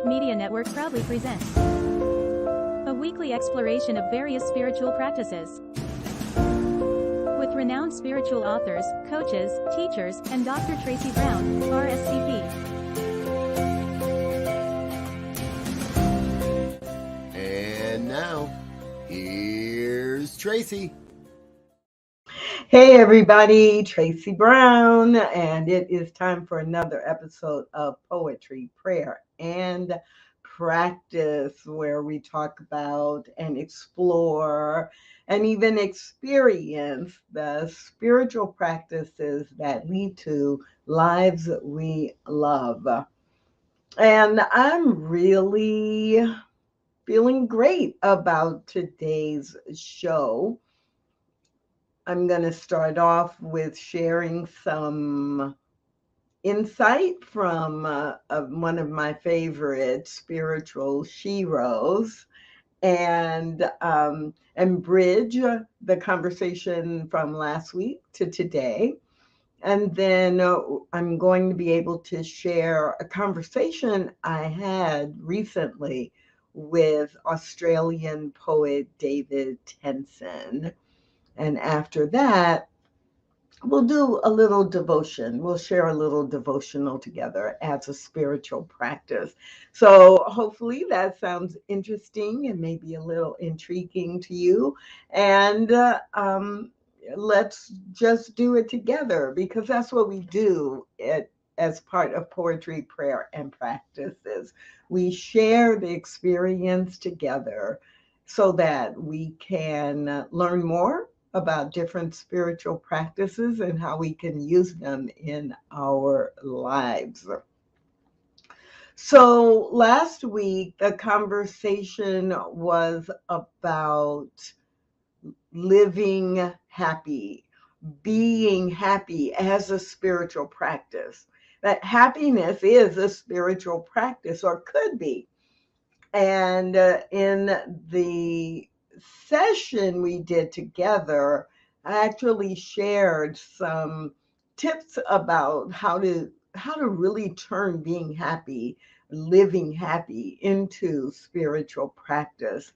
Media Network proudly presents a weekly exploration of various spiritual practices with renowned spiritual authors, coaches, teachers, and Dr. Tracy Brown, RScP. And now, here's Tracy. Hey everybody, Tracy Brown, and it is time for another episode of Poetry, Prayer, and Practice, where we talk about and explore and even experience the spiritual practices that lead to lives we love. And I'm really feeling great about today's show. I'm going to start off with sharing some insight from one of my favorite spiritual sheroes and bridge the conversation from last week to today. And then I'm going to be able to share a conversation I had recently with Australian poet David Tensen. And after that, we'll do a little devotion. We'll share a little devotional together as a spiritual practice. So hopefully that sounds interesting and maybe a little intriguing to you. And let's just do it together, because that's what we do as part of Poetry, Prayer, and Practices. We share the experience together so that we can learn more about different spiritual practices and how we can use them in our lives. So last week, the conversation was about living happy, being happy as a spiritual practice. That happiness is a spiritual practice, or could be. And in the session we did together, I actually shared some tips about how to really turn being happy, living happy, into spiritual practice.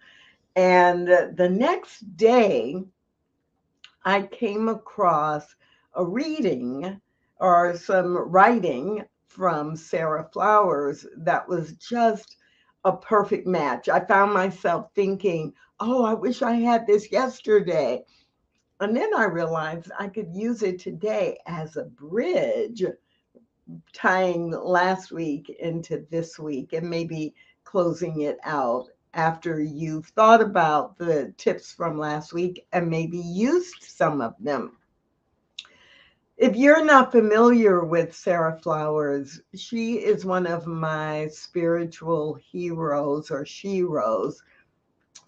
And the next day, I came across a reading or some writing from Sarah Flowers that was just a perfect match. I found myself thinking, oh, I wish I had this yesterday. And then I realized I could use it today as a bridge, tying last week into this week and maybe closing it out after you've thought about the tips from last week and maybe used some of them. If you're not familiar with Sarah Flowers, she is one of my spiritual heroes or sheroes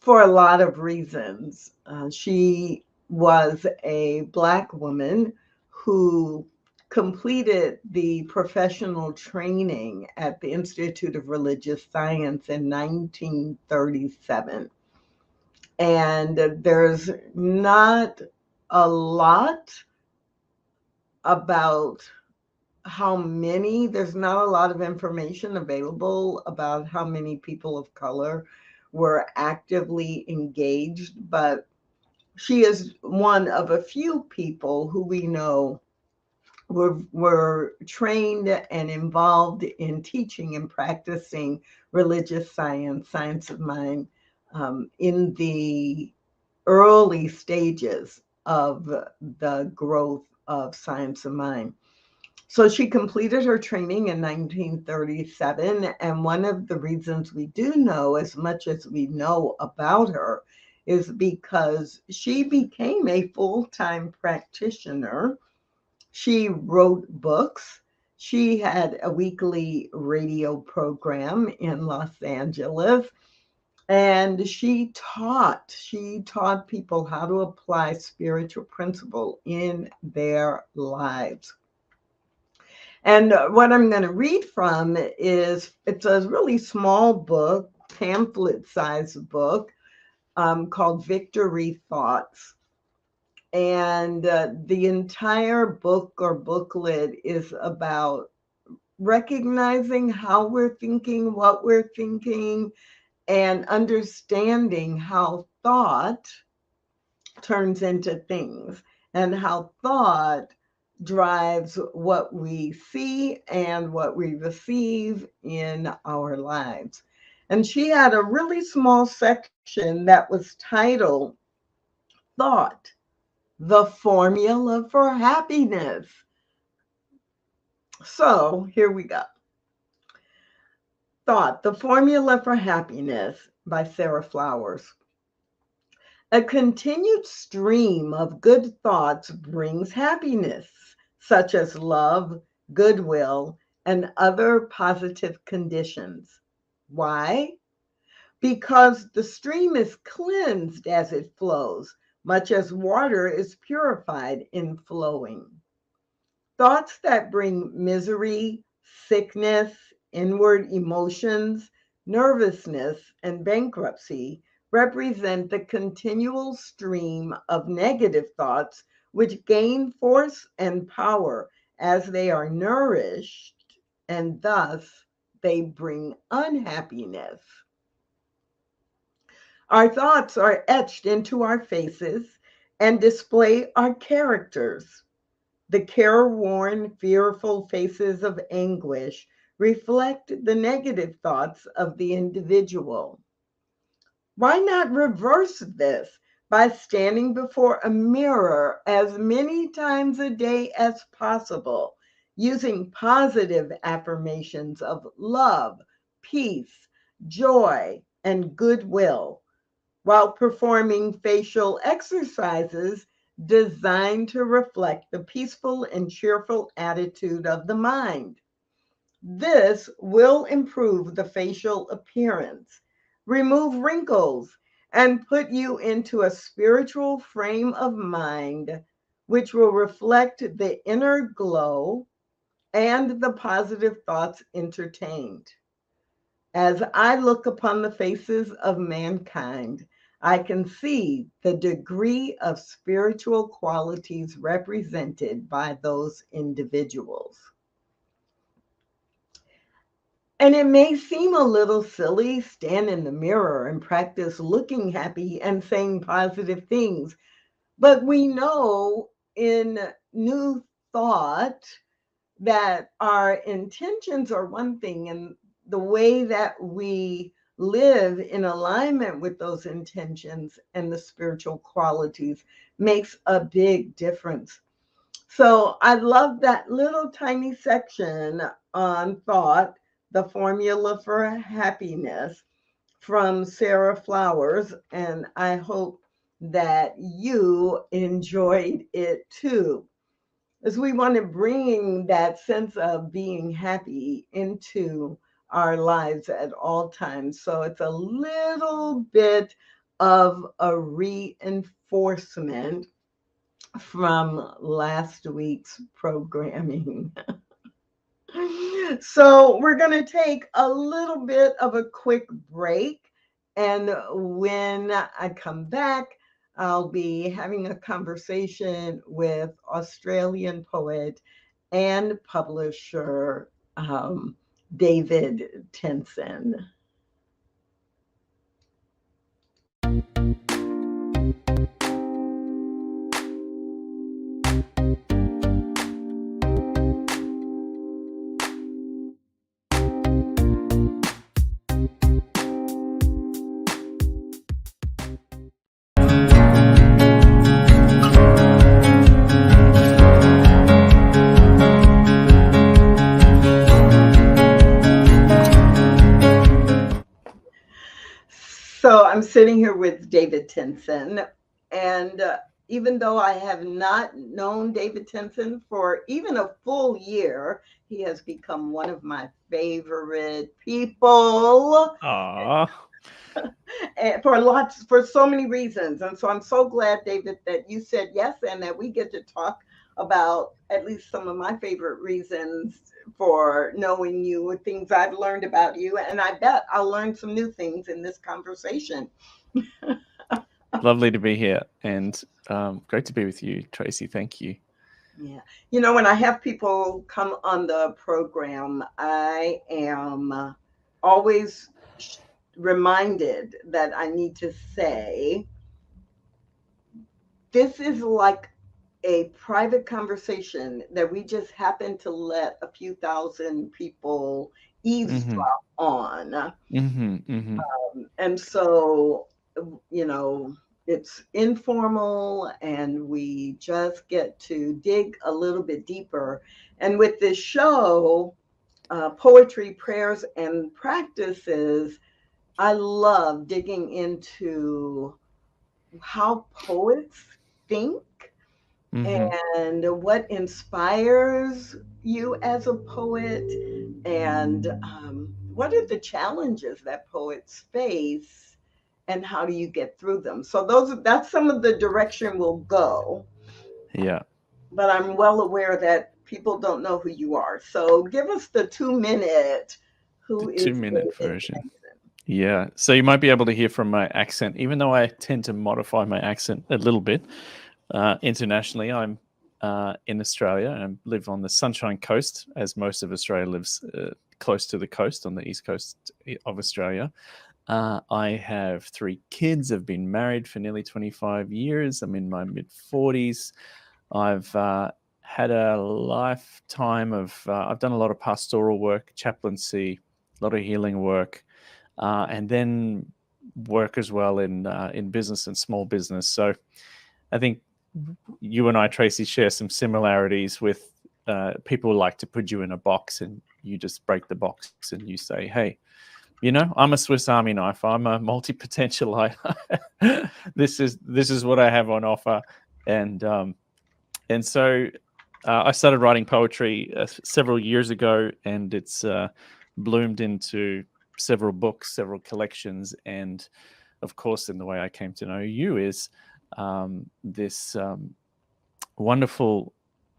for a lot of reasons. She was a Black woman who completed the professional training at the Institute of Religious Science in 1937. And there's not a lot about there's not a lot of information available about how many people of color were actively engaged, but she is one of a few people who we know were trained and involved in teaching and practicing religious science of mind, in the early stages of the growth of science of mind. So she completed her training in 1937, and one of the reasons we do know as much as we know about her is because she became a full-time practitioner. She wrote books. She had a weekly radio program in Los Angeles, and she taught people how to apply spiritual principle in their lives. And what I'm going to read from it's a really small book, pamphlet-sized book, called Victory Thoughts. And the entire book or booklet is about recognizing how we're thinking, what we're thinking, and understanding how thought turns into things and how thought drives what we see and what we receive in our lives. And she had a really small section that was titled Thought, the Formula for Happiness. So here we go. Thought, the Formula for Happiness by Sarah Flowers. A continued stream of good thoughts brings happiness, such as love, goodwill, and other positive conditions. Why? Because the stream is cleansed as it flows, much as water is purified in flowing. Thoughts that bring misery, sickness, inward emotions, nervousness, and bankruptcy represent the continual stream of negative thoughts which gain force and power as they are nourished, and thus they bring unhappiness. Our thoughts are etched into our faces and display our characters. The careworn, fearful faces of anguish reflect the negative thoughts of the individual. Why not reverse this by standing before a mirror as many times a day as possible, using positive affirmations of love, peace, joy, and goodwill, while performing facial exercises designed to reflect the peaceful and cheerful attitude of the mind. This will improve the facial appearance, remove wrinkles, and put you into a spiritual frame of mind which will reflect the inner glow and the positive thoughts entertained. As I look upon the faces of mankind, I can see the degree of spiritual qualities represented by those individuals. And it may seem a little silly, stand in the mirror and practice looking happy and saying positive things. But we know in New Thought that our intentions are one thing, and the way that we live in alignment with those intentions and the spiritual qualities makes a big difference. So I love that little tiny section on thought, the formula for happiness from Sarah Flowers, and I hope that you enjoyed it too, as we want to bring that sense of being happy into our lives at all times. So it's a little bit of a reinforcement from last week's programming. So we're going to take a little bit of a quick break. And when I come back, I'll be having a conversation with Australian poet and publisher David Tensen. So I'm sitting here with David Tensen, and even though I have not known David Tensen for even a full year, he has become one of my favorite people. Aww. For so many reasons. And so I'm so glad, David, that you said yes and that we get to talk about at least some of my favorite reasons for knowing you, things I've learned about you. And I bet I'll learn some new things in this conversation. Lovely to be here, and great to be with you, Tracy. Thank you. Yeah. You know, when I have people come on the program, I am always reminded that I need to say, this is like a private conversation that we just happen to let a few thousand people Mm-hmm. eavesdrop on. Mm-hmm. Mm-hmm. And so, you know, it's informal and we just get to dig a little bit deeper. And with this show, Poetry, Prayers, and Practices, I love digging into how poets think Mm-hmm. and what inspires you as a poet, and what are the challenges that poets face, and how do you get through them. So that's some of the direction we'll go, Yeah. but I'm well aware that people don't know who you are. So give us the 2 minute. The Who is 2-minute David version. Tensen? Yeah. So you might be able to hear from my accent, even though I tend to modify my accent a little bit. Internationally, I'm in Australia and live on the Sunshine Coast, as most of Australia lives close to the coast on the east coast of Australia. I have 3 kids. I've been married for nearly 25 years. I'm in my mid-40s. I've had a lifetime of, I've done a lot of pastoral work, chaplaincy, a lot of healing work, and then work as well in business and small business. So I think you and I, Tracy, share some similarities with people who like to put you in a box, and you just break the box and you say, hey, I'm a Swiss Army knife. I'm a multi-potential. This is what I have on offer. And so I started writing poetry several years ago, and it's bloomed into several books, several collections. And of course, in the way I came to know you is this wonderful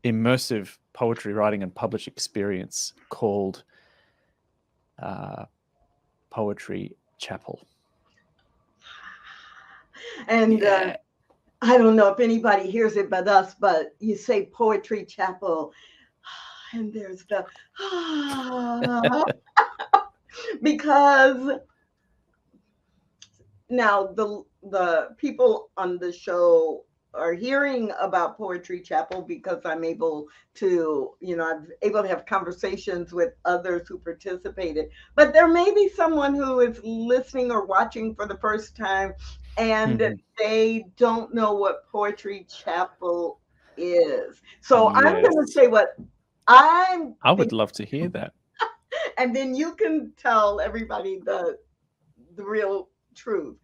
immersive poetry writing and publish experience called Poetry Chapel. And Yeah. I don't know if anybody hears it but us, but you say Poetry Chapel, and there's the because now the people on the show are hearing about Poetry Chapel because I'm able to, I'm able to have conversations with others who participated. But there may be someone who is listening or watching for the first time and Mhm. they don't know what Poetry Chapel is. So I'm going to Yes. say what I'm I would thinking, love to hear that. and then you can tell everybody the real truth.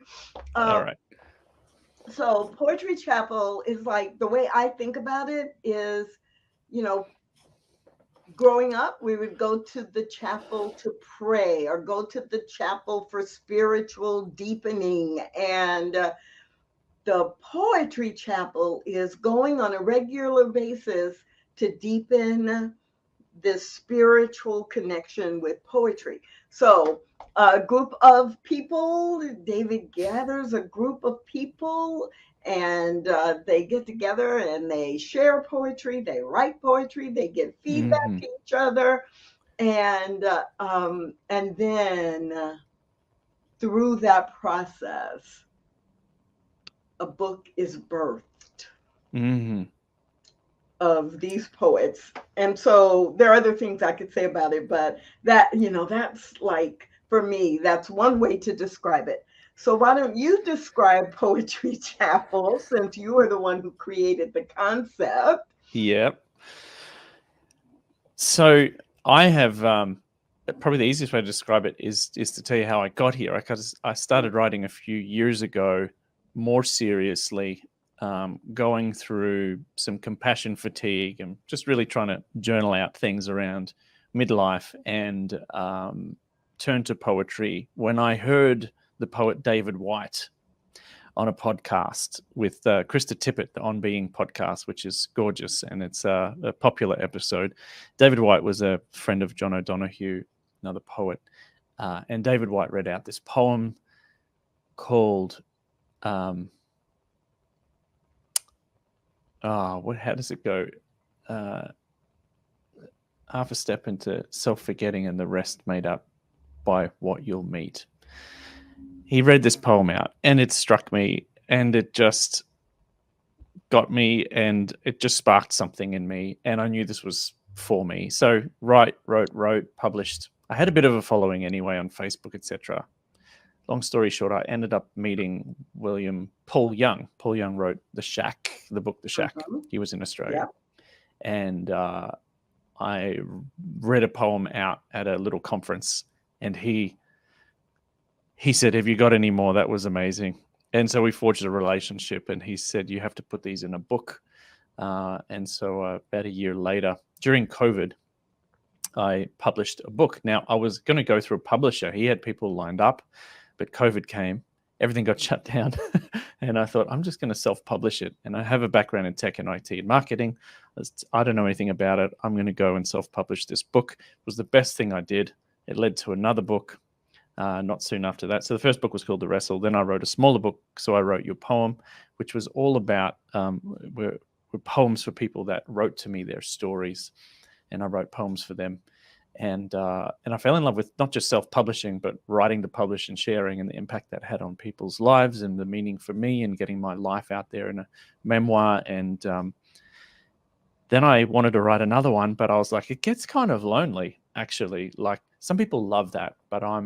All Um, right. so Poetry Chapel is like, the way I think about it is, you know, growing up, we would go to the chapel to pray or go to the chapel for spiritual deepening. And the Poetry Chapel is going on a regular basis to deepen this spiritual connection with poetry. So, a group of people, David gathers a group of people, and they get together and they share poetry, they write poetry, they give feedback Hmm. to each other, and then through that process, a book is birthed Hmm. of these poets. And so there are other things I could say about it, but that's like, for me, that's one way to describe it. So why don't you describe Poetry Chapel, since you are the one who created the concept? Yep. So I have probably the easiest way to describe it is to tell you how I got here. I started writing a few years ago, more seriously, going through some compassion fatigue and just really trying to journal out things around midlife, and turned to poetry when I heard the poet David White on a podcast with Krista Tippett, the On Being podcast, which is gorgeous, and it's a popular episode. David White was a friend of John O'Donohue, another poet, and David White read out this poem called how does it go? half a step into self-forgetting and the rest made up by what you'll meet. He read this poem out and it struck me and it just got me and it just sparked something in me. And I knew this was for me. So wrote, published. I had a bit of a following anyway on Facebook, etc. Long story short, I ended up meeting Paul Young. Paul Young wrote the book The Shack. He was in Australia. Yeah. And I read a poem out at a little conference and he said, "Have you got any more? That was amazing." And so we forged a relationship and he said, "You have to put these in a book." And so about a year later, during COVID, I published a book. Now, I was going to go through a publisher. He had people lined up, but COVID came. Everything got shut down. And I thought, I'm just going to self-publish it. And I have a background in tech and IT and marketing. I don't know anything about it. I'm going to go and self-publish this book. It was the best thing I did. It led to another book not soon after that. So the first book was called The Wrestle. Then I wrote a smaller book. So I wrote Your Poem, which was all about were poems for people that wrote to me their stories. And I wrote poems for them. And I fell in love with not just self-publishing, but writing to publish and sharing and the impact that had on people's lives and the meaning for me and getting my life out there in a memoir. And then I wanted to write another one, but I was like, it gets kind of lonely, actually. Like some people love that, but I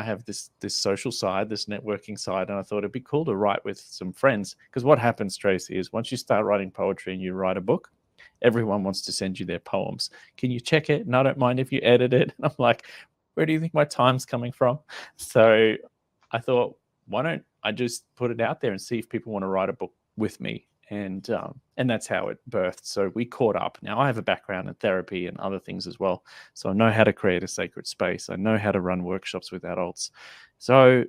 have this social side, this networking side, and I thought it'd be cool to write with some friends. Because what happens, Tracy, is once you start writing poetry and you write a book, everyone wants to send you their poems. Can you check it? And I don't mind if you edit it. And I'm like, where do you think my time's coming from? So I thought, why don't I just put it out there and see if people want to write a book with me? And that's how it birthed. So we caught up. Now I have a background in therapy and other things as well. So I know how to create a sacred space. I know how to run workshops with adults. So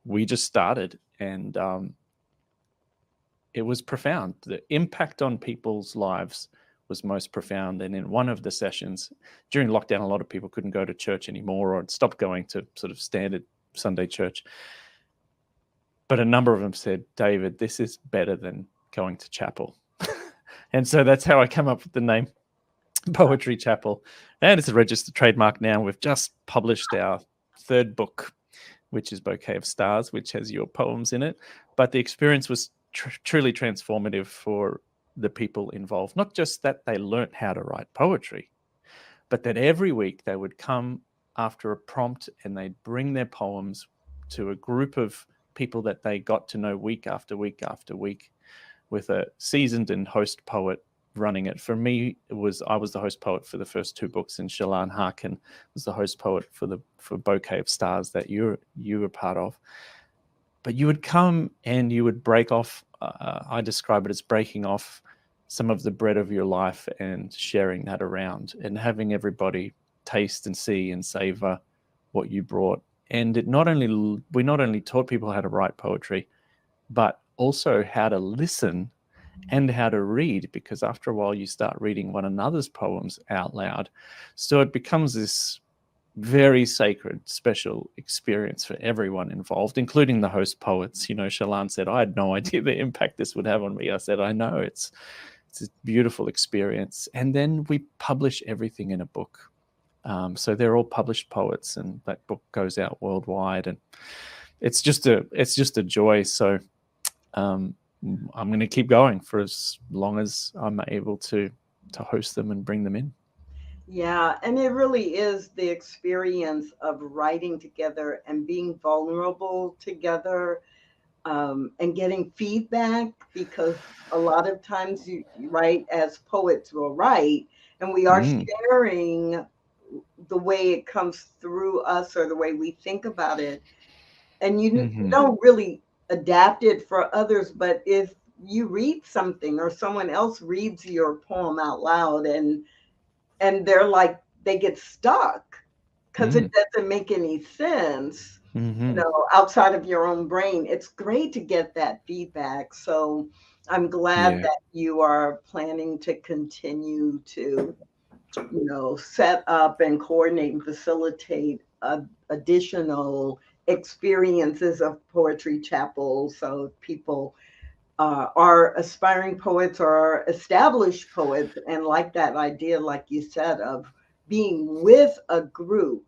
we just started and it was profound. The impact on people's lives was most profound. And in one of the sessions during lockdown, a lot of people couldn't go to church anymore or stopped going to sort of standard Sunday church. But a number of them said, "David, this is better than going to chapel." And so that's how I come up with the name Poetry Chapel. And it's a registered trademark now. We've just published our third book, which is Bouquet of Stars, which has your poems in it. But the experience was truly transformative for the people involved. Not just that they learnt how to write poetry, but that every week they would come after a prompt and they'd bring their poems to a group of people that they got to know week after week after week, with a seasoned and host poet running it. For me, I was the host poet for the first two books, and Shalane Harkin was the host poet for Bouquet of Stars that you were part of. But you would come and you would break off. I describe it as breaking off some of the bread of your life and sharing that around and having everybody taste and see and savor what you brought. And we not only taught people how to write poetry, but also how to listen and how to read, because after a while you start reading one another's poems out loud. So it becomes this very sacred, special experience for everyone involved, including the host poets. You know, Shalane said, "I had no idea the impact this would have on me." I said, "I know, it's a beautiful experience." And then we publish everything in a book. So they're all published poets, and that book goes out worldwide, and it's just a joy. So I'm going to keep going for as long as I'm able to host them and bring them in. Yeah, and it really is the experience of writing together and being vulnerable together, and getting feedback, because a lot of times you write as poets will write, and we are sharing the way it comes through us or the way we think about it. And you don't really adapt it for others, but if you read something or someone else reads your poem out loud and they're like, they get stuck because it doesn't make any sense, outside of your own brain. It's great to get that feedback. So I'm glad that you are planning to continue to, set up and coordinate and facilitate additional experiences of Poetry Chapel, so people are aspiring poets or are established poets, and like that idea, like you said, of being with a group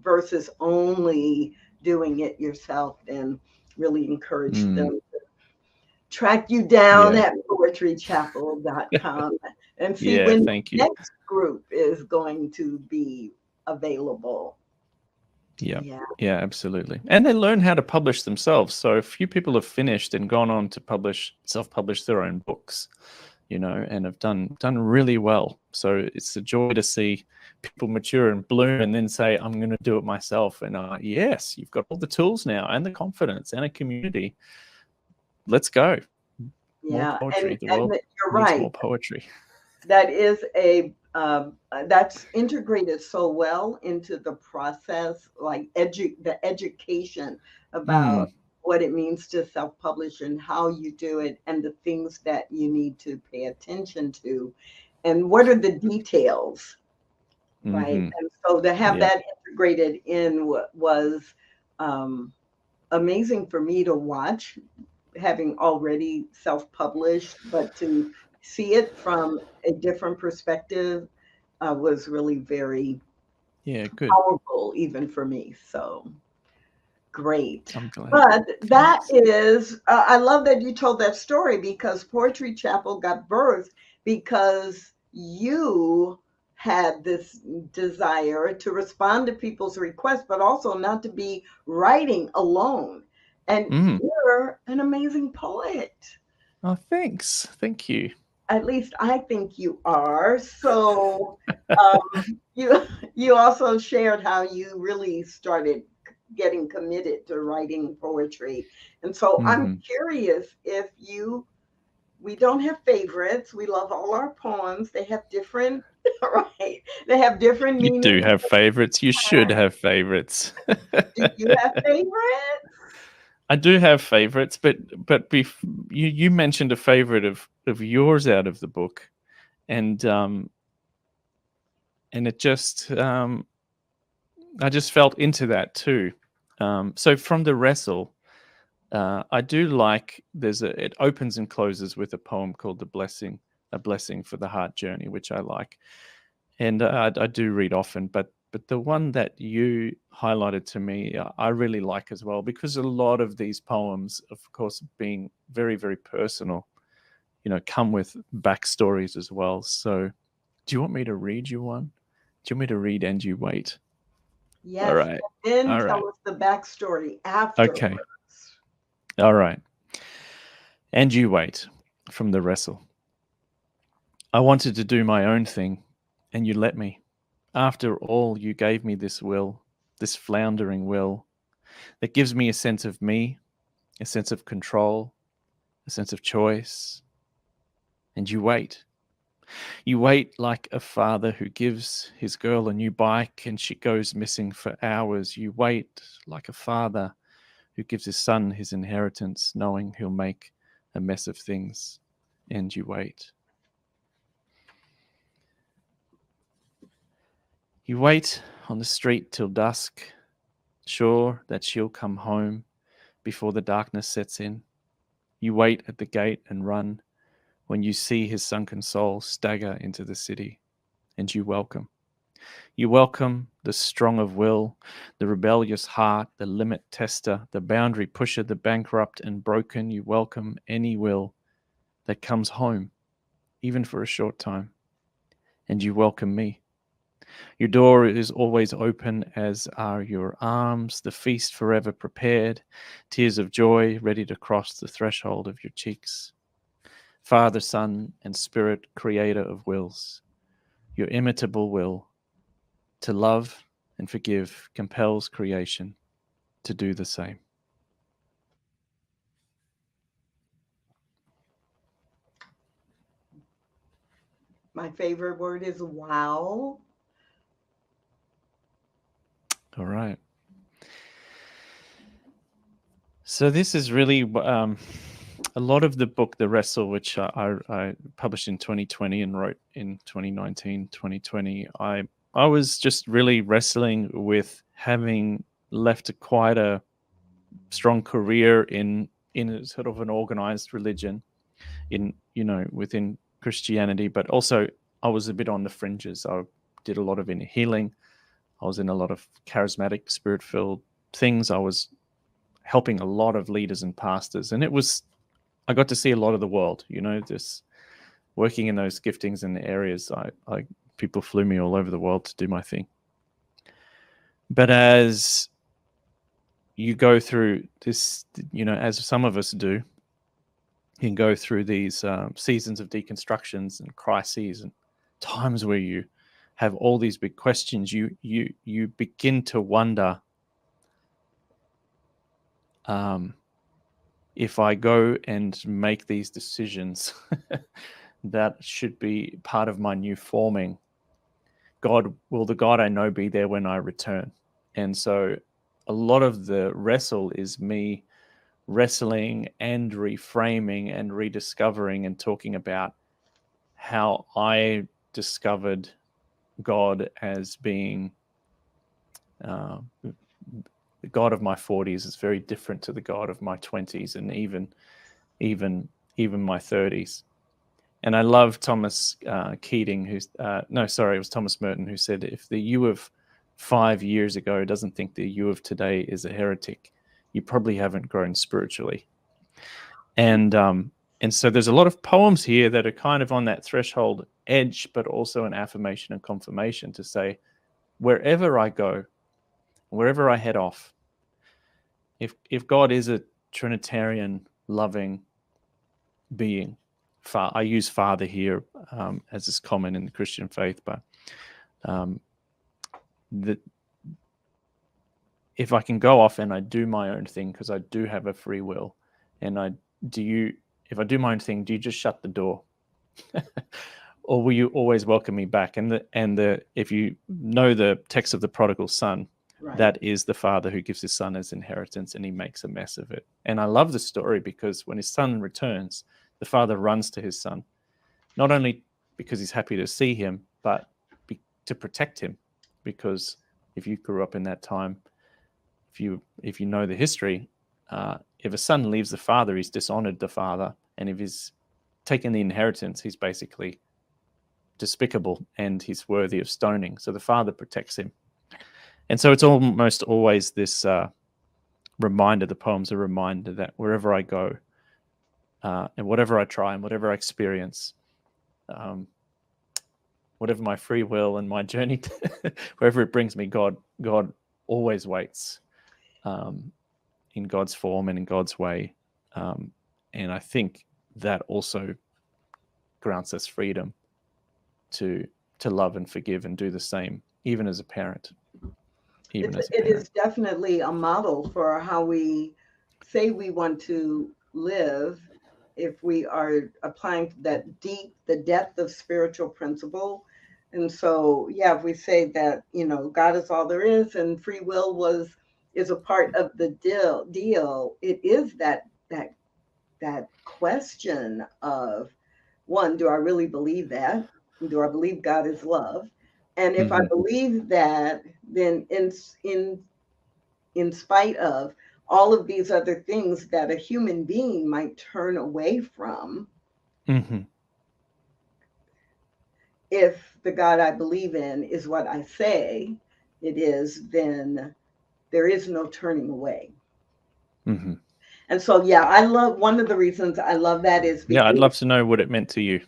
versus only doing it yourself, and really encourage them to track you down Yeah. at poetrychapel.com and see Yeah, when the thank you. next group is going to be available. Yeah. Yeah. Yeah, absolutely. And they learn how to publish themselves. So a few people have finished and gone on to self-publish their own books, and have done really well. So it's a joy to see people mature and bloom and then say, I'm going to do it myself. And yes, you've got all the tools now and the confidence and a community. Let's go. More Yeah. poetry. The And world you're needs right. more poetry. That is that's integrated so well into the process, like the education about what it means to self-publish and how you do it and the things that you need to pay attention to and what are the details, right? And so to have Yeah. that integrated in was amazing for me to watch, having already self-published, but to see it from a different perspective was really very Yeah, good. powerful, even for me. So great. I'm glad. But that Thanks. is, I love that you told that story, because Poetry Chapel got birthed because you had this desire to respond to people's requests, but also not to be writing alone. And you're an amazing poet. Oh, thanks. Thank you. At least I think you are. So you also shared how you really started getting committed to writing poetry. And so I'm curious if we don't have favorites. We love all our poems. They have different, right? They have different You do meanings. have favorites. You should have favorites. Do you have favorites? I do have favorites, but you mentioned a favorite of yours out of the book, and it just I just felt into that too. So from the wrestle, I do like it opens and closes with a poem called "The Blessing," a blessing for the heart journey, which I like, and I do read often, but the one that you highlighted to me, I really like as well, because a lot of these poems, of course, being very, very personal, come with backstories as well. So do you want me to read you one? Do you want me to read "And You Wait"? Yes. All right. And then All tell right. us the backstory afterwards. Okay. All right. "And You Wait" from the wrestle. I wanted to do my own thing, and you let me. After all, you gave me this will, this floundering will, that gives me a sense of me, a sense of control, a sense of choice. And you wait. You wait like a father who gives his girl a new bike and she goes missing for hours. You wait like a father who gives his son his inheritance, knowing he'll make a mess of things. And you wait. You wait on the street till dusk, sure that she'll come home before the darkness sets in. You wait at the gate and run when you see his sunken soul stagger into the city, and you welcome. You welcome the strong of will, the rebellious heart, the limit tester, the boundary pusher, the bankrupt and broken. You welcome any will that comes home, even for a short time, and you welcome me. Your door is always open, as are your arms, the feast forever prepared, tears of joy ready to cross the threshold of your cheeks. Father, Son, and Spirit, creator of wills, your imitable will to love and forgive compels creation to do the same. My favorite word is wow. All right. So this is really a lot of the book, The Wrestle, which I published in 2020 and wrote in 2019, 2020. I was just really wrestling with having left quite a strong career in in a sort of an organized religion in, within Christianity, but also I was a bit on the fringes. I did a lot of inner healing. I was in a lot of charismatic, spirit-filled things. I was helping a lot of leaders and pastors, and I got to see a lot of the world, just working in those giftings and areas. People flew me all over the world to do my thing. But as you go through this, as some of us do, you can go through these seasons of deconstructions and crises and times where you have all these big questions. You begin to wonder, if I go and make these decisions that should be part of my new forming, will the God I know be there when I return? And so a lot of the wrestle is me wrestling and reframing and rediscovering and talking about how I discovered God as being the God of my 40s is very different to the God of my 20s and even my 30s. And I love Thomas Keating, it was Thomas Merton, who said, if the you of 5 years ago doesn't think the you of today is a heretic, you probably haven't grown spiritually. And so there's a lot of poems here that are kind of on that threshold edge, but also an affirmation and confirmation to say, wherever I go, wherever I head off, if God is a Trinitarian loving being, I use Father here as is common in the Christian faith, but if I can go off and I do my own thing, because I do have a free will, and if I do my own thing, do you just shut the door? Or will you always welcome me back? And if you know the text of the prodigal son, right, that is the father who gives his son as inheritance, and he makes a mess of it. And I love the story because when his son returns, the father runs to his son, not only because he's happy to see him, but to protect him. Because if you grew up in that time, if you know the history, if a son leaves the father, he's dishonored the father, and if he's taken the inheritance, he's basically despicable and he's worthy of stoning. So the father protects him. And so it's almost always this reminder, the poem's a reminder that wherever I go, and whatever I try and whatever I experience, whatever my free will and my journey, wherever it brings me, God always waits in God's form and in God's way. And I think that also grants us freedom to love and forgive and do the same, even as a parent. It is definitely a model for how we say we want to live, if we are applying the depth of spiritual principle. And so, if we say that, God is all there is and free will is a part of the deal, it is that question of, one, do I really believe that? Do I believe God is love? And if I believe that, then in spite of all of these other things that a human being might turn away from, if the God I believe in is what I say it is, then there is no turning away. And so, I love, one of the reasons I love that is because, I'd love to know what it meant to you.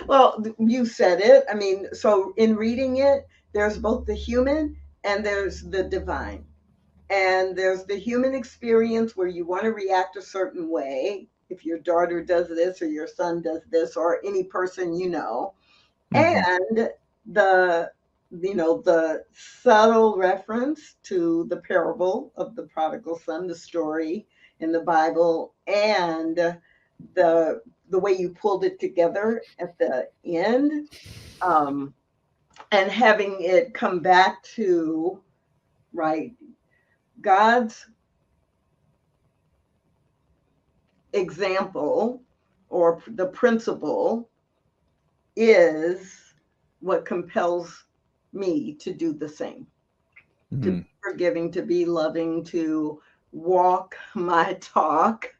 Well, you said it. I mean, so in reading it, there's both the human and there's the divine. And there's the human experience where you want to react a certain way if your daughter does this or your son does this or any person and the subtle reference to the parable of the prodigal son, the story in the Bible, and the way you pulled it together at the end, and having it come back to, right, God's example or the principle is what compels me to do the same, to be forgiving, to be loving, to walk my talk,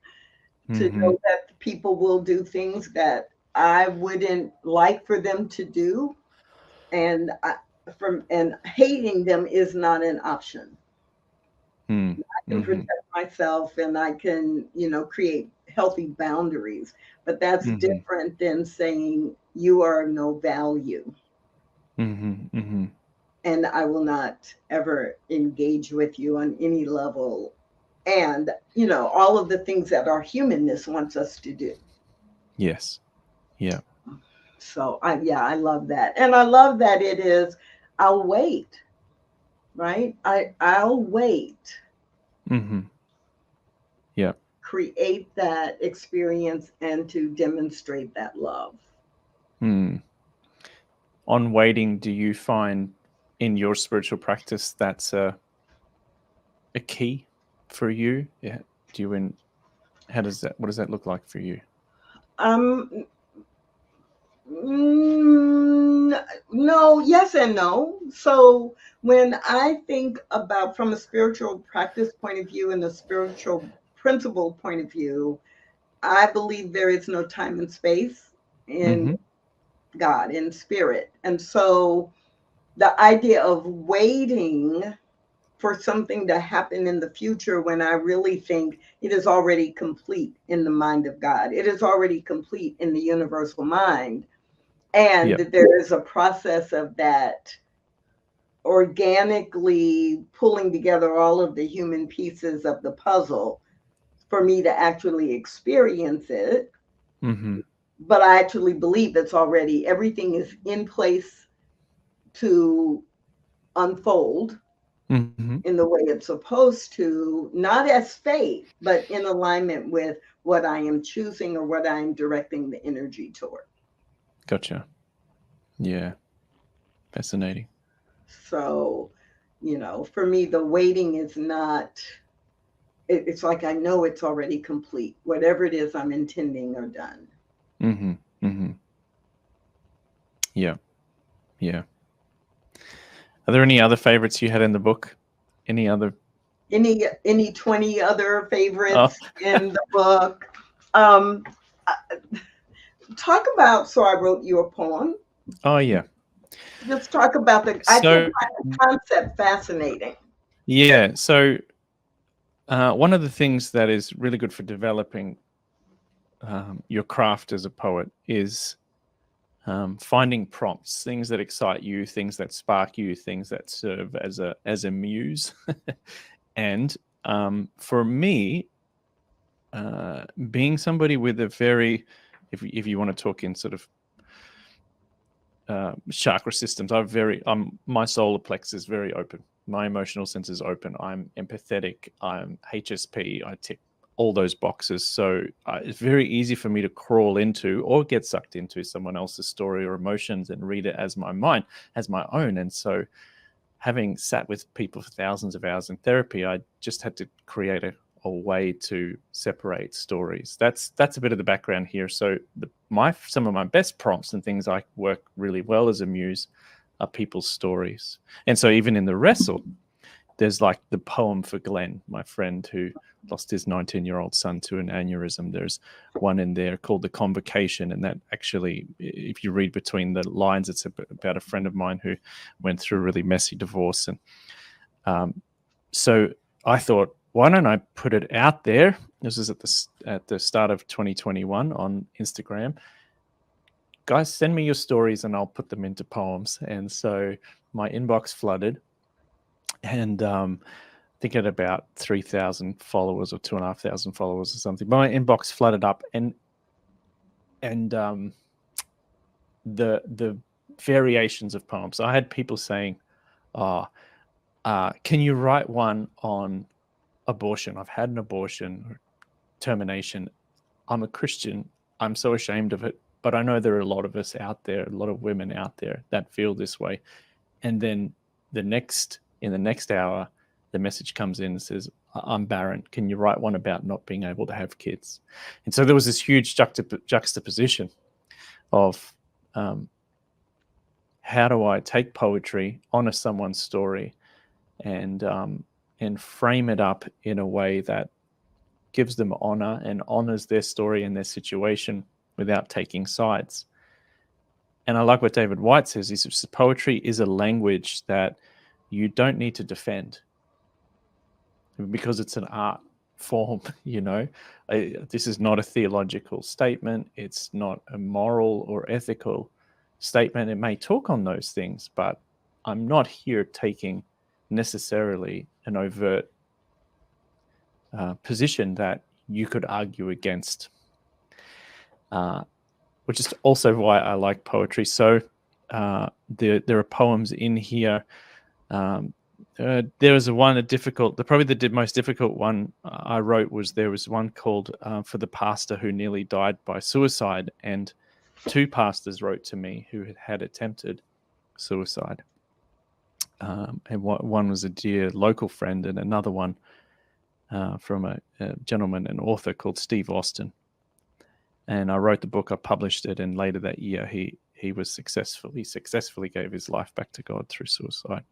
to know that people will do things that I wouldn't like for them to do, and and hating them is not an option. I can protect myself, and I can, create healthy boundaries, but that's different than saying you are of no value. And I will not ever engage with you on any level. And, all of the things that our humanness wants us to do. Yes. Yeah. So I love that. And I love that it is, I'll wait, right? I'll wait. Yeah. Create that experience and to demonstrate that love. On waiting, do you find in your spiritual practice that's a key for you? Yeah. What does that look like for you? No, yes and no. So when I think about from a spiritual practice point of view and a spiritual principle point of view, I believe there is no time and space in God, in spirit. And so the idea of waiting for something to happen in the future, when I really think it is already complete in the mind of God, it is already complete in the universal mind. And there is a process of that organically pulling together all of the human pieces of the puzzle for me to actually experience it. But I actually believe it's already, everything is in place to unfold in the way it's supposed to, not as fate, but in alignment with what I am choosing or what I am directing the energy toward. Gotcha. Yeah. Fascinating. So, for me, the waiting is not, it's like I know it's already complete. Whatever it is I'm intending or done. Yeah. Yeah. Are there any other favorites you had in the book? Any 20 other favorites in the book? Talk about, so I wrote you a poem. Oh, yeah. Just talk about I just find the concept fascinating. Yeah. So one of the things that is really good for developing your craft as a poet is finding prompts, things that excite you, things that spark you, things that serve as a muse. And for me, being somebody with a very, if you want to talk in sort of chakra systems, my solar plexus is very open. My emotional sense is open. I'm empathetic. I'm HSP. I tick all those boxes. So it's very easy for me to crawl into or get sucked into someone else's story or emotions and read it as my own. And so having sat with people for thousands of hours in therapy, I just had to create a way to separate stories. That's a bit of the background here. So some of my best prompts and things I work really well as a muse are people's stories. And so even in the wrestle, there's like the poem for Glenn, my friend who lost his 19-year-old son to an aneurysm. There's one in there called The Convocation. And that actually, if you read between the lines, it's about a friend of mine who went through a really messy divorce. And so I thought, why don't I put it out there? This is at the start of 2021 on Instagram. Guys, send me your stories and I'll put them into poems. And so my inbox flooded. And I think at about 3,000 followers or 2,500 followers or something, my inbox flooded up, and the variations of poems. I had people saying, can you write one on abortion? I've had an abortion or termination. I'm a Christian. I'm so ashamed of it. But I know there are a lot of us out there, a lot of women out there that feel this way. And then in the next hour, the message comes in and says, I'm barren. Can you write one about not being able to have kids? And so there was this huge juxtaposition of how do I take poetry, honor someone's story, and frame it up in a way that gives them honor and honors their story and their situation without taking sides. And I like what David White says, is poetry is a language that you don't need to defend because it's an art form, you know. This is not a theological statement. It's not a moral or ethical statement. It may talk on those things, but I'm not here taking necessarily an overt position that you could argue against, which is also why I like poetry. So there are poems in here. There was probably the most difficult one I wrote was, there was one called For the Pastor Who Nearly Died by Suicide, and 2 pastors wrote to me who had attempted suicide. And one was a dear local friend, and another one from a gentleman, an author called Steve Austin. And I wrote the book, I published it, and later that year he successfully gave his life back to God through suicide.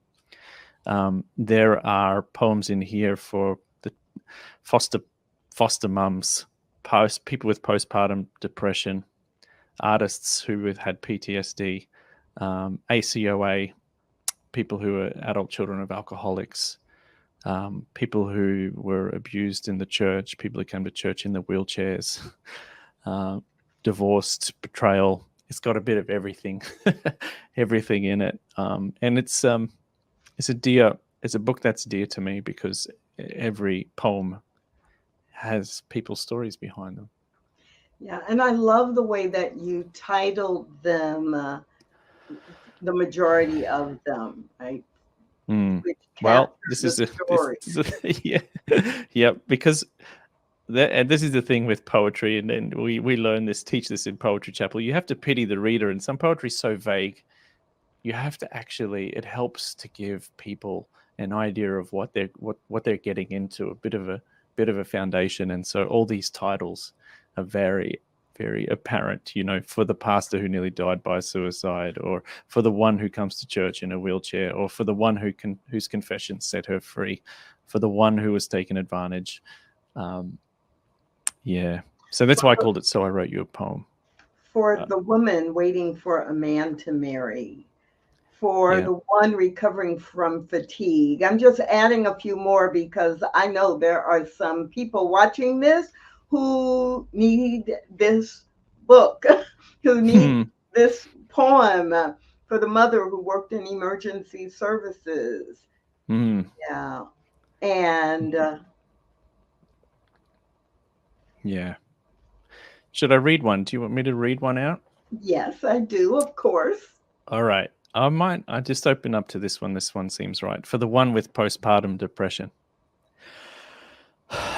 There are poems in here for the foster mums, people with postpartum depression, artists who have had PTSD, ACOA, people who are adult children of alcoholics, people who were abused in the church, people who came to church in the wheelchairs, divorced, betrayal. It's got a bit of everything, everything in it. And it's a book that's dear to me because every poem has people's stories behind them. Yeah, and I love the way that you titled them, the majority of them, right? Well, this is yeah, because and this is the thing with poetry, and then we learn this, teach this in Poetry Chapel. You have to pity the reader, and some poetry is so vague. You have to it helps to give people an idea of what they're getting into, a bit of a foundation. And so all these titles are very, very apparent, you know, for the pastor who nearly died by suicide, or for the one who comes to church in a wheelchair, or for the one whose confession set her free, for the one who was taken advantage. Yeah. So that's why I called it So I Wrote You a Poem. For the woman waiting for a man to marry, for the one recovering from fatigue. I'm just adding a few more because I know there are some people watching this who need this book, who need this poem, for the mother who worked in emergency services. Yeah. And yeah. Should I read one? Do you want me to read one out? Yes, I do, of course. All right. I just open up to this one. This one seems right. For the one with postpartum depression.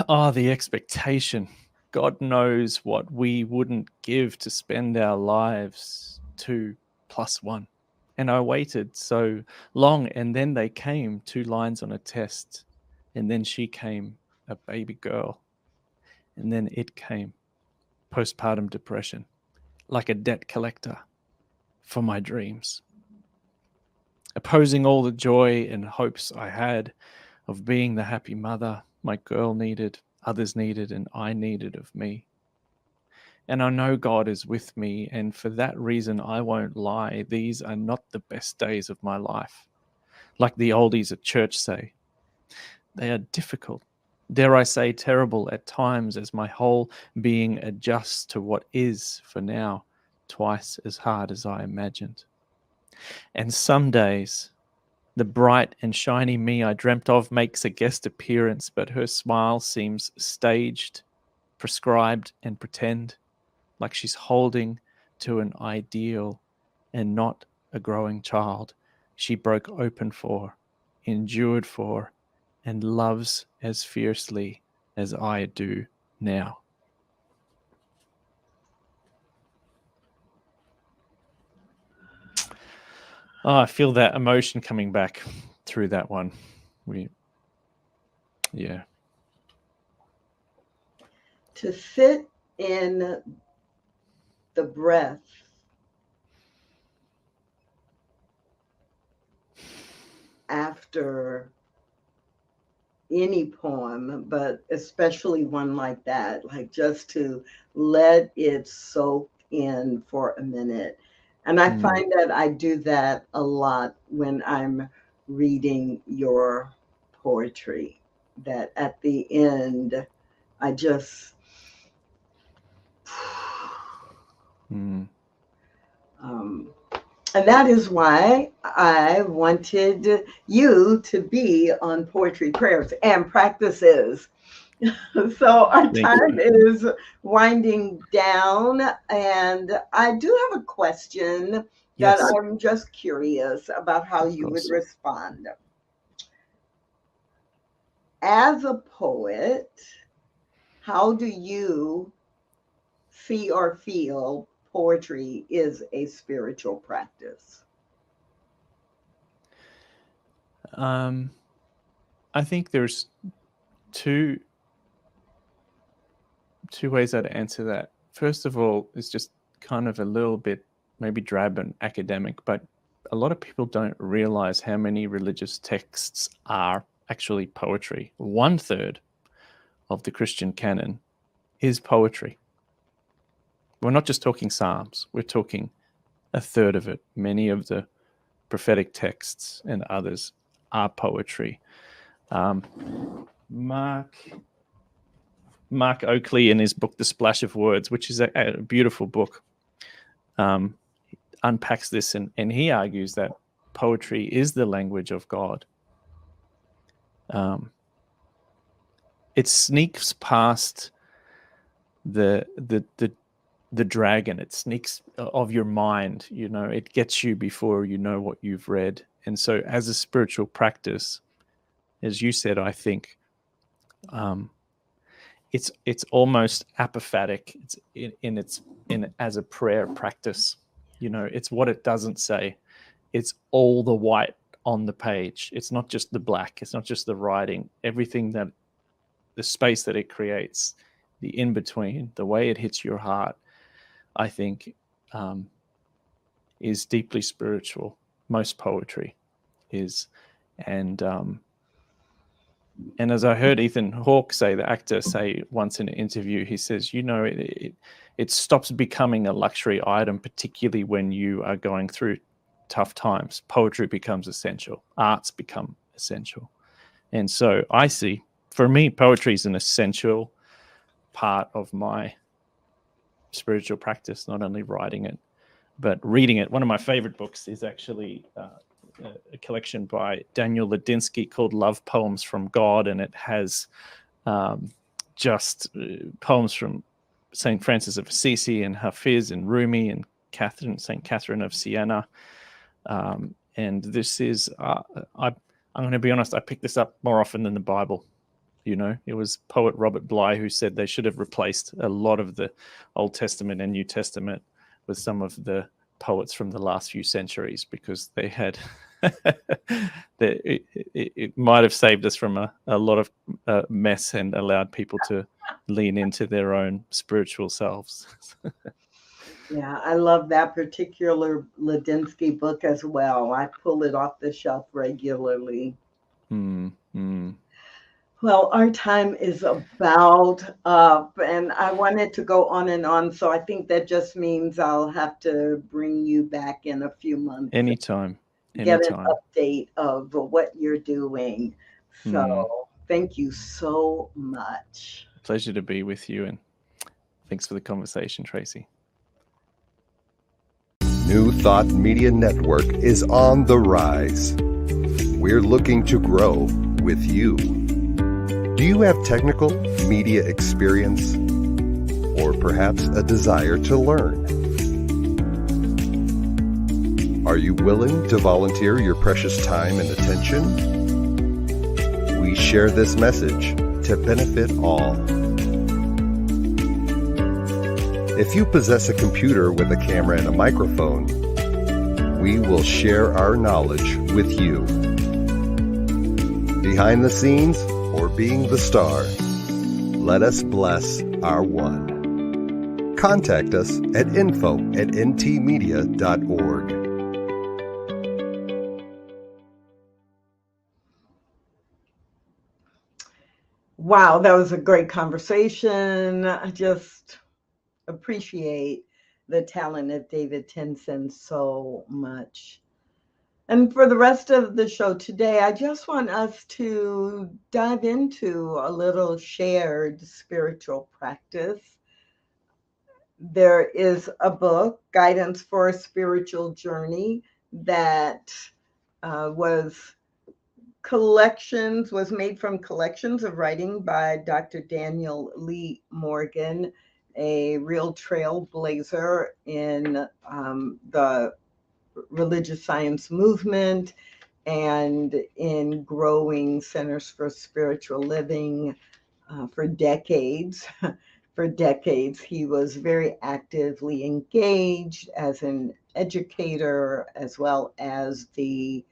Oh, the expectation. God knows what we wouldn't give to spend our lives 2 + 1. And I waited so long, and then they came, 2 lines on a test. And then she came, a baby girl. And then it came, postpartum depression, like a debt collector for my dreams. Opposing all the joy and hopes I had of being the happy mother my girl needed, others needed, and I needed of me. And I know God is with me, and for that reason I won't lie. These are not the best days of my life. Like the oldies at church say, they are difficult, dare I say terrible at times, as my whole being adjusts to what is, for now, twice as hard as I imagined. And some days, the bright and shiny me I dreamt of makes a guest appearance, but her smile seems staged, prescribed, and pretend, like she's holding to an ideal and not a growing child she broke open for, endured for, and loves as fiercely as I do now. Oh, I feel that emotion coming back through that one. Yeah. To sit in the breath after any poem, but especially one like that, like just to let it soak in for a minute. And I find that I do that a lot when I'm reading your poetry, that at the end, I just, and that is why I wanted you to be on Poetry Prayers and Practices. So our time is winding down, and I do have a question that I'm just curious about how you would respond. As a poet, how do you see or feel poetry is a spiritual practice? I think there's two ways I'd answer that. First of all, it's just kind of a little bit maybe drab and academic, but a lot of people don't realize how many religious texts are actually poetry. 1/3 of the Christian canon is poetry. We're not just talking Psalms, we're talking 1/3 of it. Many of the prophetic texts and others are poetry. Mark Oakley, in his book The Splash of Words, which is a beautiful book, unpacks this, and he argues that poetry is the language of God. It sneaks past the dragon. It sneaks of your mind. You know, it gets you before you know what you've read. And so, as a spiritual practice, as you said, I think it's almost apophatic. It's as a prayer practice. You know, it's what it doesn't say. It's all the white on the page. It's not just the black. It's not just the writing. Everything that the space that it creates, the in between, the way it hits your heart, I think, is deeply spiritual. Most poetry is, and as I heard Ethan Hawke say, the actor, say once in an interview, he says, you know, it stops becoming a luxury item, particularly when you are going through tough times. Poetry becomes essential. Arts become essential. And so I see, for me, poetry is an essential part of my spiritual practice, not only writing it, but reading it. One of my favorite books is actually a collection by Daniel Ladinsky called Love Poems from God, and it has just poems from St. Francis of Assisi and Hafiz and Rumi and St. Catherine of Siena. And this is, I'm going to be honest, I picked this up more often than the Bible. You know, it was poet Robert Bly who said they should have replaced a lot of the Old Testament and New Testament with some of the poets from the last few centuries, because they had it might have saved us from a lot of mess and allowed people to lean into their own spiritual selves. Yeah, I love that particular Ladinsky book as well. I pull it off the shelf regularly. Well, our time is about up, and I wanted to go on and on. So I think that just means I'll have to bring you back in a few months. Anytime. Get an update of what you're doing. So thank you so much. Pleasure to be with you, and thanks for the conversation, Tracy. New Thought Media Network is on the rise. We're looking to grow with you. Do you have technical media experience, or perhaps a desire to learn? Are you willing to volunteer your precious time and attention? We share this message to benefit all. If you possess a computer with a camera and a microphone, we will share our knowledge with you. Behind the scenes or being the star, let us bless our one. Contact us at info@ntmedia.org. Wow, that was a great conversation. I just appreciate the talent of David Tensen so much. And for the rest of the show today, I just want us to dive into a little shared spiritual practice. There is a book, Guidance for a Spiritual Journey, that was made from collections of writing by Dr. Daniel Lee Morgan, a real trailblazer in the religious science movement and in growing centers for spiritual living for decades. For decades, he was very actively engaged as an educator as well as the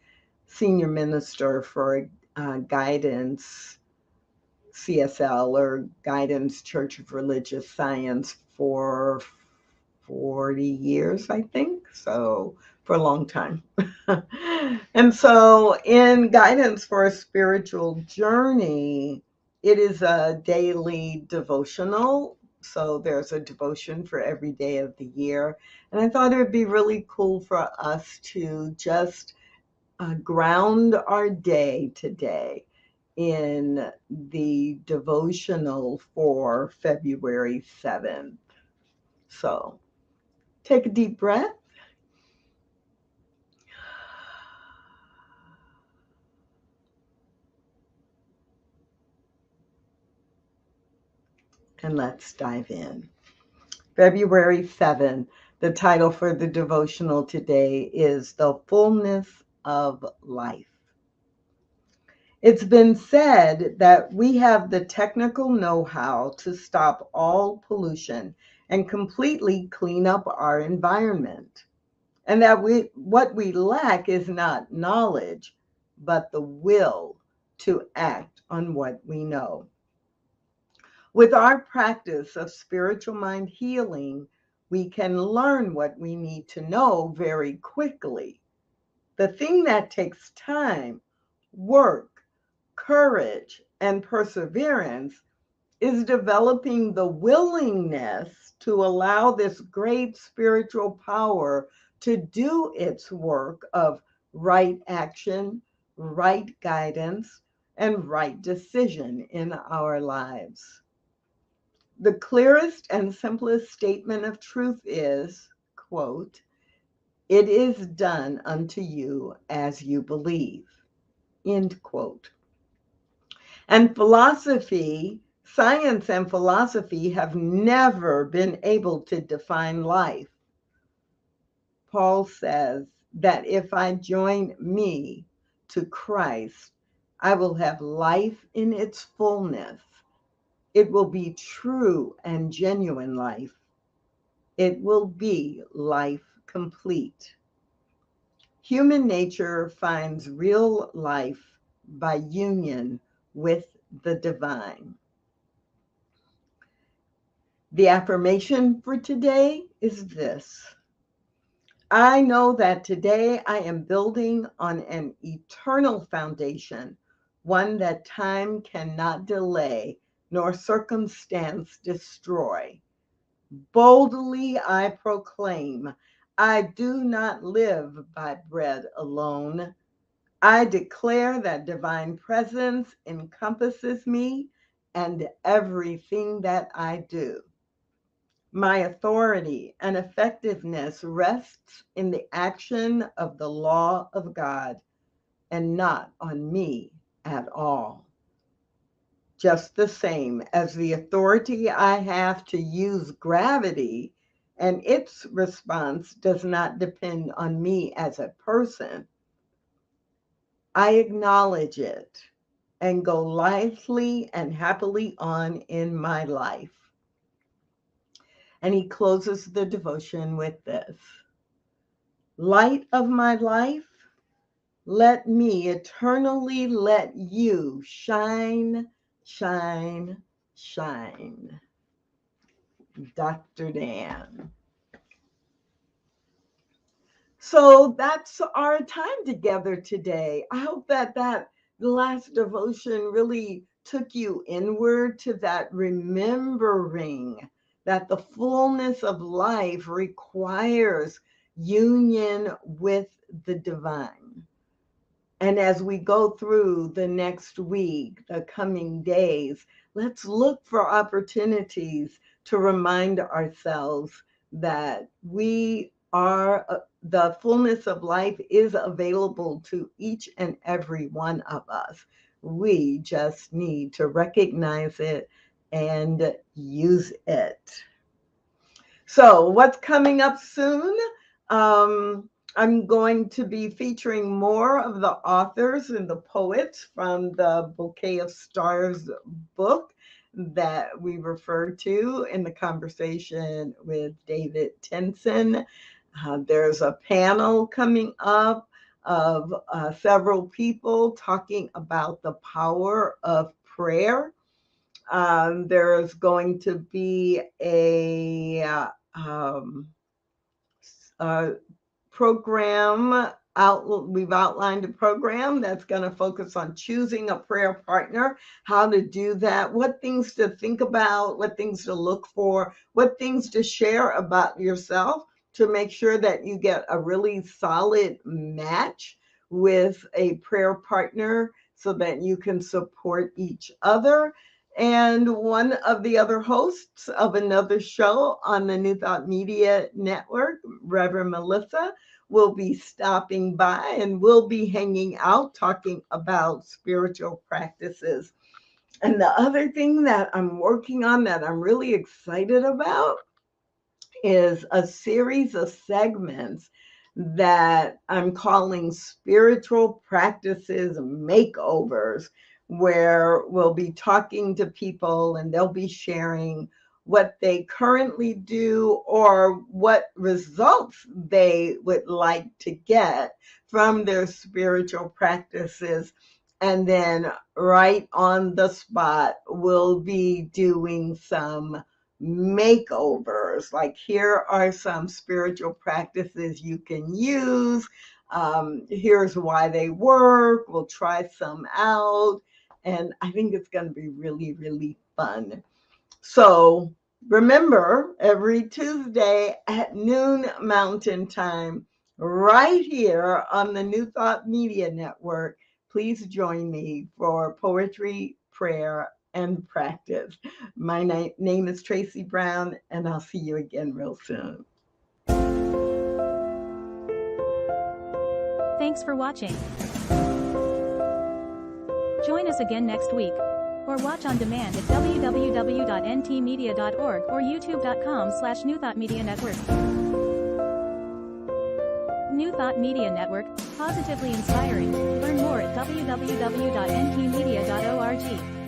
senior minister for Guidance CSL, or Guidance Church of Religious Science, for 40 years, I think. So for a long time. And so in Guidance for a Spiritual Journey, it is a daily devotional. So there's a devotion for every day of the year. And I thought it would be really cool for us to just ground our day today in the devotional for February 7th. So take a deep breath. And let's dive in. February 7th, the title for the devotional today is The Fullness of Life. It's been said that we have the technical know-how to stop all pollution and completely clean up our environment. And that what we lack is not knowledge, but the will to act on what we know. With our practice of spiritual mind healing, we can learn what we need to know very quickly. The thing that takes time, work, courage, and perseverance is developing the willingness to allow this great spiritual power to do its work of right action, right guidance, and right decision in our lives. The clearest and simplest statement of truth is, quote, "It is done unto you as you believe," end quote. And science and philosophy have never been able to define life. Paul says that if I join me to Christ, I will have life in its fullness. It will be true and genuine life. It will be life complete. Human nature finds real life by union with the divine. The affirmation for today is this: I know that today I am building on an eternal foundation, one that time cannot delay nor circumstance destroy. Boldly I proclaim, I do not live by bread alone. I declare that divine presence encompasses me and everything that I do. My authority and effectiveness rests in the action of the law of God and not on me at all. Just the same as the authority I have to use gravity and its response does not depend on me as a person, I acknowledge it and go lightly and happily on in my life. And he closes the devotion with this: Light of my life, let me eternally let you shine, shine, shine. Dr. Dan. So that's our time together today. I hope that last devotion really took you inward to that remembering that the fullness of life requires union with the divine. And as we go through the next week, the coming days, let's look for opportunities to remind ourselves that we are, the fullness of life is available to each and every one of us. We just need to recognize it and use it. So what's coming up soon? I'm going to be featuring more of the authors and the poets from the Bouquet of Stars book that we referred to in the conversation with David Tensen. There's a panel coming up of several people talking about the power of prayer. There's going to be a program we've outlined a program that's going to focus on choosing a prayer partner, how to do that, what things to think about, what things to look for, what things to share about yourself to make sure that you get a really solid match with a prayer partner so that you can support each other. And one of the other hosts of another show on the New Thought Media Network, Reverend Melissa, will be stopping by and we'll be hanging out talking about spiritual practices. And the other thing that I'm working on that I'm really excited about is a series of segments that I'm calling Spiritual Practices Makeovers, where we'll be talking to people and they'll be sharing what they currently do or what results they would like to get from their spiritual practices. And then right on the spot, we'll be doing some makeovers. Like, here are some spiritual practices you can use. Here's why they work. We'll try some out. And I think it's going to be really, really fun. So remember, every Tuesday at noon Mountain Time, right here on the New Thought Media Network, please join me for Poetry, Prayer, and Practice. My name is Tracy Brown, and I'll see you again real soon. Thanks for watching. Join us again next week, or watch on demand at www.ntmedia.org or youtube.com/New Thought Media Network. New Thought Media Network, positively inspiring. Learn more at www.ntmedia.org.